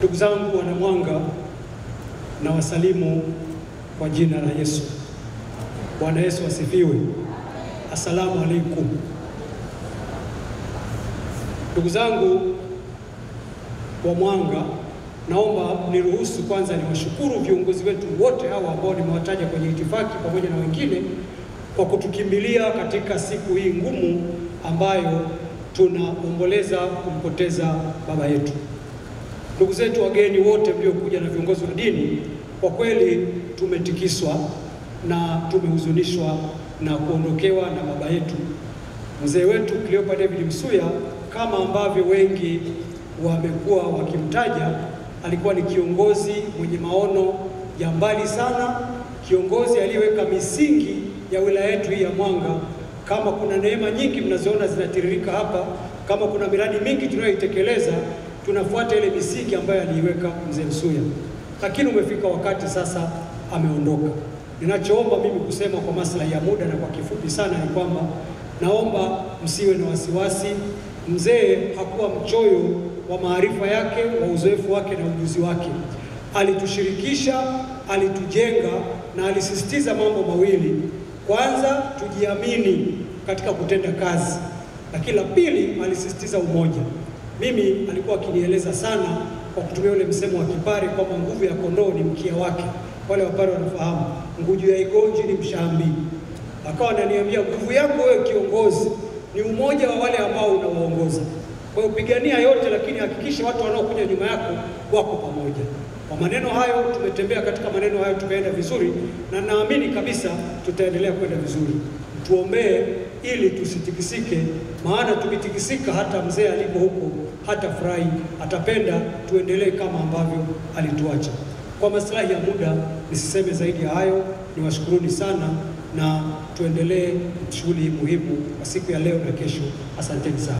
Ndugu zangu wana Mwanga, na wasalimu kwa jina la Yesu. Bwana Yesu asifiwe. Asalamu alaykum. Ndugu zangu wa Mwanga, naomba niruhusu kwanza niwashukuru viongozi wetu wote hawa ambao nimewataja kwenye itifaki pamoja na wengine kwa kutukimbilia katika siku hii ngumu ambayo tunaomboleza kumpoteza baba yetu. Ndugu zetu wageni wote mliokuja na viongozi wa dini, kwa kweli tumetikiswa na tumehuzunishwa na kuondokewa na baba yetu, mzee wetu Cleopa David Msuya. Kama ambavyo wengi wamekuwa wakimtaja, alikuwa ni kiongozi mwenye maono ya mbali sana, kiongozi aliyeweka misingi ya wilaya yetu hii ya Mwanga. Kama kuna neema nyingi mnazoona zinatiririka hapa, kama kuna miradi mingi tunayoitekeleza, tunafuata ile misingi ambayo aliiweka mzee Msuya. Lakini umefika wakati sasa ameondoka. Ninachoomba mimi kusema kwa maslahi ya muda na kwa kifupi sana ni kwamba naomba msiwe na wasiwasi. Mzee hakuwa mchoyo wa maarifa yake, wa uzoefu wake na ujuzi wake. Alitushirikisha, alitujenga na alisisitiza mambo mawili. Kwanza, tujiamini katika kutenda kazi. Lakini la pili, alisisitiza umoja. Mimi alikuwa akinieleza sana kwa kutumia ule msemo wa Kipare kwamba nguvu ya kondoo ni mkia wake. Wale Wapare wanafahamu, nguvu ya igonji ni mshambi. Akawa ananiambia nguvu yako wewe kiongozi ni umoja wa wale ambao unawaongoza. Kwa hiyo pigania yote, lakini hakikisha watu wanaokuja nyuma yako wako pamoja. Kwa maneno hayo tumetembea katika maneno hayo tukaenda vizuri, na naamini kabisa tutaendelea kwenda vizuri. Tuombee ili tusitikisike, maana tukitikisika hata mzee alipo huko hata furahi, atapenda tuendelee kama ambavyo alituacha. Kwa maslahi ya muda nisiseme zaidi ya hayo. Niwashukuruni sana na tuendelee shughuli muhimu kwa siku ya leo na kesho. Asanteni sana.